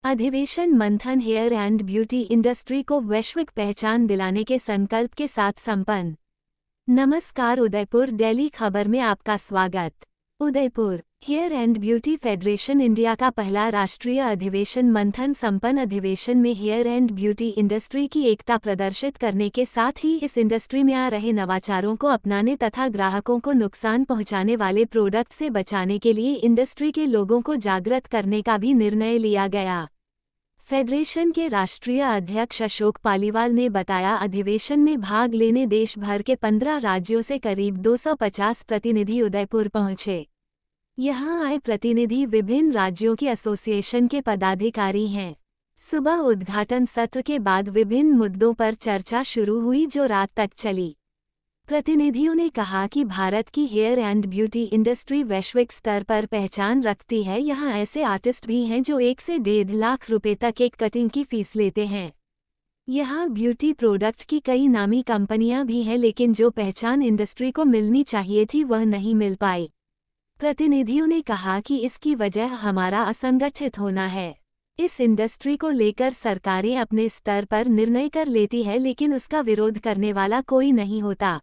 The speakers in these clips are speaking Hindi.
अधिवेशन मंथन हेयर एंड ब्यूटी इंडस्ट्री को वैश्विक पहचान दिलाने के संकल्प के साथ संपन्न। नमस्कार, उदयपुर डेली खबर में आपका स्वागत। Udaipur hair and beauty federation India का पहला राष्ट्रीय अधिवेशन मंथन संपन्न। अधिवेशन में हेयर एंड ब्यूटी इंडस्ट्री की एकता प्रदर्शित करने के साथ ही इस इंडस्ट्री में आ रहे नवाचारों को अपनाने तथा ग्राहकों को नुकसान पहुंचाने वाले प्रोडक्ट से बचाने के लिए इंडस्ट्री के लोगों को जागृत करने का भी निर्णय लिया गया। फेडरेशन के राष्ट्रीय अध्यक्ष अशोक पालीवाल ने बताया, अधिवेशन में भाग लेने देश भर के 15 राज्यों से करीब 250 प्रतिनिधि उदयपुर पहुंचे। यहां आए प्रतिनिधि विभिन्न राज्यों की एसोसिएशन के पदाधिकारी हैं। सुबह उद्घाटन सत्र के बाद विभिन्न मुद्दों पर चर्चा शुरू हुई जो रात तक चली। प्रतिनिधियों ने कहा कि भारत की हेयर एंड ब्यूटी इंडस्ट्री वैश्विक स्तर पर पहचान रखती है। यहाँ ऐसे आर्टिस्ट भी हैं जो 1 से 1.5 लाख रुपए तक एक कटिंग की फीस लेते हैं। यहाँ ब्यूटी प्रोडक्ट की कई नामी कंपनियां भी हैं, लेकिन जो पहचान इंडस्ट्री को मिलनी चाहिए थी वह नहीं मिल पाई। प्रतिनिधियों ने कहा कि इसकी वजह हमारा असंगठित होना है। इस इंडस्ट्री को लेकर सरकारें अपने स्तर पर निर्णय कर लेती है, लेकिन उसका विरोध करने वाला कोई नहीं होता।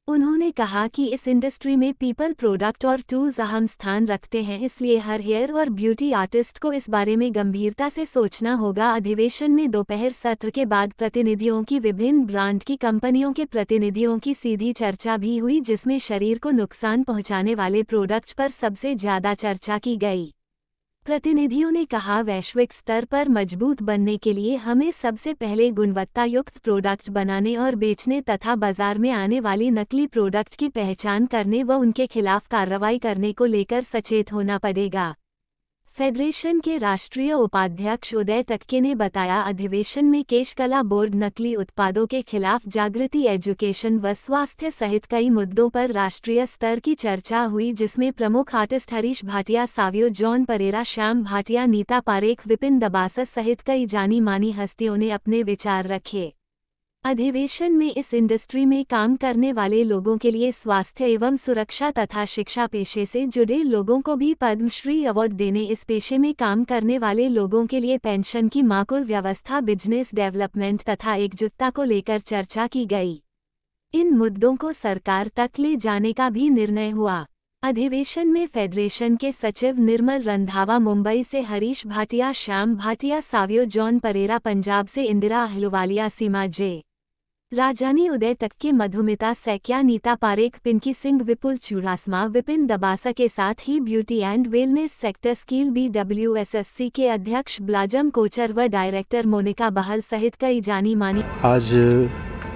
उन्होंने कहा कि इस इंडस्ट्री में पीपल, प्रोडक्ट और टूल्स अहम स्थान रखते हैं, इसलिए हर हेयर और ब्यूटी आर्टिस्ट को इस बारे में गंभीरता से सोचना होगा। अधिवेशन में दोपहर सत्र के बाद प्रतिनिधियों की विभिन्न ब्रांड की कंपनियों के प्रतिनिधियों की सीधी चर्चा भी हुई, जिसमें शरीर को नुकसान पहुंचाने वाले प्रोडक्ट पर सबसे ज्यादा चर्चा की गई। प्रतिनिधियों ने कहा, वैश्विक स्तर पर मजबूत बनने के लिए हमें सबसे पहले गुणवत्तायुक्त प्रोडक्ट बनाने और बेचने तथा बाजार में आने वाली नकली प्रोडक्ट की पहचान करने व उनके खिलाफ कार्रवाई करने को लेकर सचेत होना पड़ेगा। फेडरेशन के राष्ट्रीय उपाध्यक्ष उदय टक्के ने बताया, अधिवेशन में केशकला बोर्ड, नकली उत्पादों के खिलाफ जागृति, एजुकेशन व स्वास्थ्य सहित कई मुद्दों पर राष्ट्रीय स्तर की चर्चा हुई, जिसमें प्रमुख आर्टिस्ट हरीश भाटिया, सावियो जॉन परेरा, श्याम भाटिया, नीता पारेख, विपिन दबासा सहित कई जानी मानी हस्तियों ने अपने विचार रखे। अधिवेशन में इस इंडस्ट्री में काम करने वाले लोगों के लिए स्वास्थ्य एवं सुरक्षा तथा शिक्षा, पेशे से जुड़े लोगों को भी पद्मश्री अवार्ड देने, इस पेशे में काम करने वाले लोगों के लिए पेंशन की माकूल व्यवस्था, बिजनेस डेवलपमेंट तथा एकजुटता को लेकर चर्चा की गई। इन मुद्दों को सरकार तक ले जाने का भी निर्णय हुआ। अधिवेशन में फेडरेशन के सचिव निर्मल रंधावा, मुंबई से हरीश भाटिया, श्याम भाटिया, सावियो जॉन परेरा, पंजाब से इंदिरा अहलुवालिया, सीमा जे राजानी, उदय टक्के, मधुमिता सैकिया, नीता पारेख, पिंकी सिंह, विपुल चुड़ासमा, विपिन दबासा के साथ ही beauty and wellness sector skill BWSSC के अध्यक्ष ब्लाजम कोचर व डायरेक्टर मोनिका बहल सहित कई जानी मानी। आज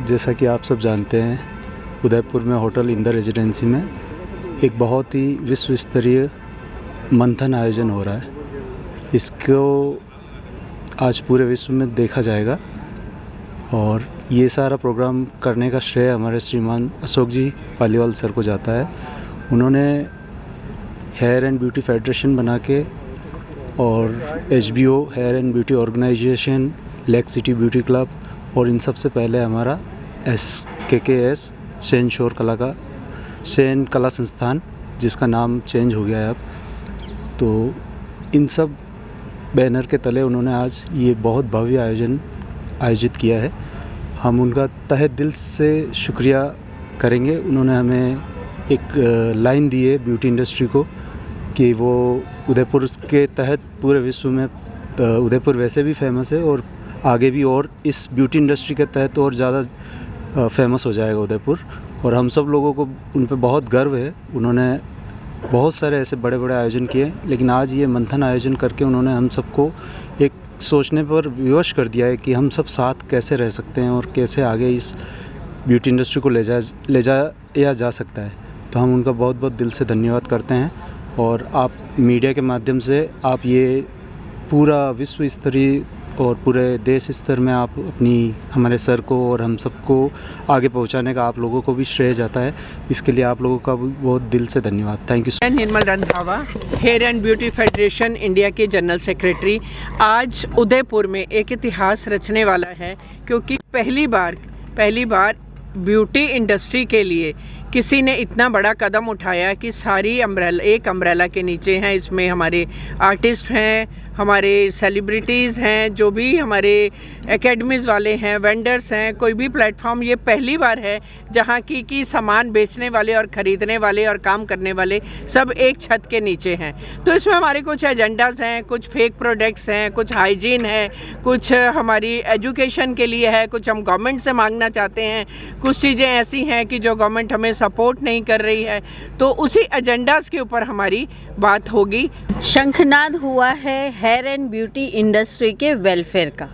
जैसा कि आप सब जानते हैं, उदयपुर में होटल इंदर रेजिडेंसी में एक बहुत ही विश्व स्तरीय मंथन आयोजन हो रहा है। इसको आज पूरे विश्व में देखा जाएगा और ये सारा प्रोग्राम करने का श्रेय हमारे श्रीमान अशोक जी पालीवाल सर को जाता है। उन्होंने हेयर एंड ब्यूटी फेडरेशन बना के और HBO hair and beauty organisation, lake city beauty club और इन सब से पहले हमारा SKKS सेन कला संस्थान, जिसका नाम चेंज हो गया है अब। तो इन सब बैनर के तले उन्होंने आज ये बहुत भव्य आयोजित किया है। हम उनका तहे दिल से शुक्रिया करेंगे। उन्होंने हमें एक लाइन दी है ब्यूटी इंडस्ट्री को कि वो उदयपुर के तहत पूरे विश्व में, उदयपुर वैसे भी फेमस है और आगे भी और इस ब्यूटी इंडस्ट्री के तहत और ज़्यादा फेमस हो जाएगा उदयपुर। और हम सब लोगों को उन पर बहुत गर्व है। उन्होंने बहुत सारे ऐसे बड़े बड़े आयोजन किए, लेकिन आज ये मंथन आयोजन करके उन्होंने हम सबको एक सोचने पर विवश कर दिया है कि हम सब साथ कैसे रह सकते हैं और कैसे आगे इस ब्यूटी इंडस्ट्री को ले जाया जा सकता है। तो हम उनका बहुत बहुत दिल से धन्यवाद करते हैं। और आप मीडिया के माध्यम से आप ये पूरा विश्व स्तरीय और पूरे देश स्तर में आप हमारे सर को और हम सबको आगे पहुंचाने का आप लोगों को भी श्रेय जाता है। इसके लिए आप लोगों का बहुत दिल से धन्यवाद। Thank you. Nirmal Randhawa, hair and beauty federation India के जनरल सेक्रेटरी। आज उदयपुर में एक इतिहास रचने वाला है, क्योंकि पहली बार ब्यूटी इंडस्ट्री के लिए किसी ने इतना बड़ा कदम उठाया कि सारी एक अम्ब्रेला के नीचे हैं। इसमें हमारे आर्टिस्ट हैं, हमारे सेलिब्रिटीज़ हैं, जो भी हमारे एकेडमीज़ वाले हैं, वेंडर्स हैं, कोई भी प्लेटफॉर्म, ये पहली बार है जहाँ की सामान बेचने वाले और ख़रीदने वाले और काम करने वाले सब एक छत के नीचे हैं। तो इसमें हमारे कुछ एजेंडाज हैं, कुछ फेक प्रोडक्ट्स हैं, कुछ हाइजीन है, कुछ हमारी एजुकेशन के लिए है, कुछ हम गवर्नमेंट से मांगना चाहते हैं, कुछ चीज़ें ऐसी हैं कि जो गवर्नमेंट हमें सपोर्ट नहीं कर रही है। तो उसी एजेंडाज के ऊपर हमारी बात होगी। शंखनाद हुआ है हेयर एंड ब्यूटी इंडस्ट्री के वेलफेयर का,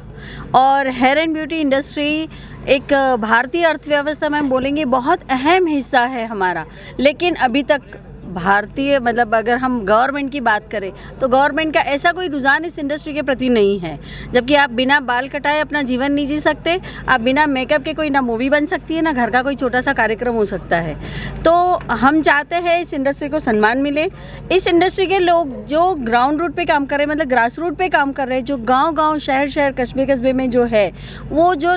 और हेयर एंड ब्यूटी इंडस्ट्री एक भारतीय अर्थव्यवस्था में हम बोलेंगे बहुत अहम हिस्सा है हमारा। लेकिन अभी तक भारतीय मतलब अगर हम गवर्नमेंट की बात करें तो गवर्नमेंट का ऐसा कोई रुझान इस इंडस्ट्री के प्रति नहीं है। जबकि आप बिना बाल कटाए अपना जीवन नहीं जी सकते, आप बिना मेकअप के कोई ना मूवी बन सकती है, ना घर का कोई छोटा सा कार्यक्रम हो सकता है। तो हम चाहते हैं इस इंडस्ट्री को सम्मान मिले। इस इंडस्ट्री के लोग जो ग्राउंड रूट पे काम कर रहे हैं, मतलब ग्रास रूट पे काम कर रहे हैं, जो गाँव शहर कस्बे में जो है वो जो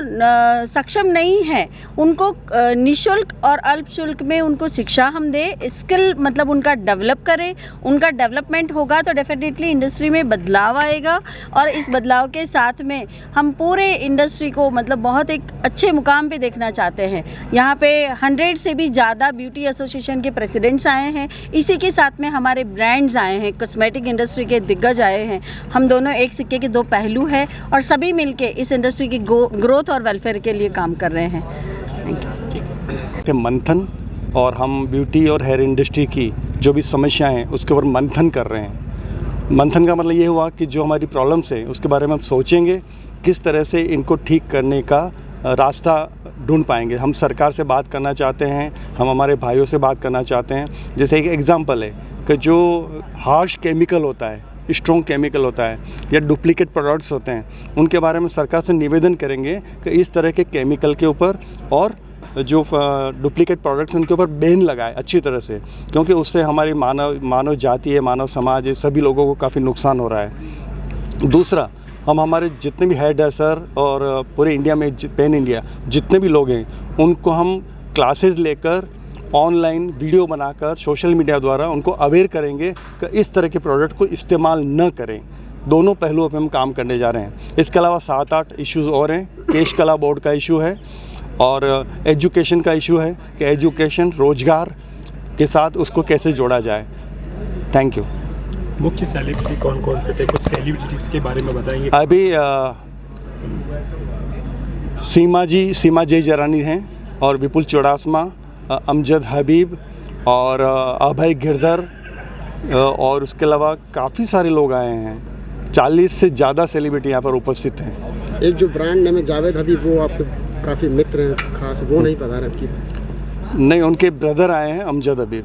सक्षम नहीं है, उनको निःशुल्क और अल्प शुल्क में उनको शिक्षा हम दें, स्किल मतलब उनका डेवलप करें। उनका डेवलपमेंट होगा तो डेफिनेटली इंडस्ट्री में बदलाव आएगा, और इस बदलाव के साथ में हम पूरे इंडस्ट्री को मतलब बहुत एक अच्छे मुकाम पे देखना चाहते हैं। यहाँ पे 100 से भी ज़्यादा ब्यूटी एसोसिएशन के प्रेसिडेंट्स आए हैं, इसी के साथ में हमारे ब्रांड्स आए हैं, कॉस्मेटिक इंडस्ट्री के दिग्गज आए हैं। हम दोनों एक सिक्के के दो पहलू हैं, और सभी मिलके इस इंडस्ट्री की ग्रोथ और वेलफेयर के लिए काम कर रहे हैं। Thank you. मंथन, और हम ब्यूटी और हेयर इंडस्ट्री की जो भी समस्याएं हैं उसके ऊपर मंथन कर रहे हैं। मंथन का मतलब ये हुआ कि जो हमारी प्रॉब्लम्स हैं उसके बारे में हम सोचेंगे, किस तरह से इनको ठीक करने का रास्ता ढूंढ पाएंगे। हम सरकार से बात करना चाहते हैं, हम हमारे भाइयों से बात करना चाहते हैं। जैसे एक एग्जांपल है कि जो हार्श केमिकल होता है, स्ट्रॉन्ग केमिकल होता है, या डुप्लीकेट प्रोडक्ट्स होते हैं, उनके बारे में सरकार से निवेदन करेंगे कि इस तरह के केमिकल के ऊपर और जो डुप्लीकेट प्रोडक्ट्स उनके ऊपर बैन लगाए अच्छी तरह से, क्योंकि उससे हमारी मानव जाति है, मानव समाज है, सभी लोगों को काफ़ी नुकसान हो रहा है। दूसरा, हम हमारे जितने भी हेयर ड्रेसर और पूरे इंडिया में पैन इंडिया जितने भी लोग हैं, उनको हम क्लासेस लेकर ऑनलाइन वीडियो बनाकर सोशल मीडिया द्वारा उनको अवेयर करेंगे कि इस तरह के प्रोडक्ट को इस्तेमाल न करें। दोनों पहलुओं पे हम काम करने जा रहे हैं। इसके अलावा 7-8 इश्यूज़ और हैं। केश कला बोर्ड का इशू है, और एजुकेशन का इशू है कि एजुकेशन रोजगार के साथ उसको कैसे जोड़ा जाए। Thank you. मुख्य सेलिब्रिटी कौन कौन से थे, कुछ सेलिब्रिटीज़ के बारे में बताएंगे? अभी सीमा जयरानी हैं, और विपुल चौड़ासमा, अमजद हबीब, और अभय गिरधर, और उसके अलावा काफ़ी सारे लोग आए हैं। 40 से ज़्यादा सेलिब्रिटी यहाँ पर उपस्थित हैं। एक जो ब्रांड नेम है जावेद हबीब, वो आपके काफ़ी मित्र हैं खास, वो नहीं पता रहा आपकी? नहीं, उनके ब्रदर आए हैं, अमजद हबीब।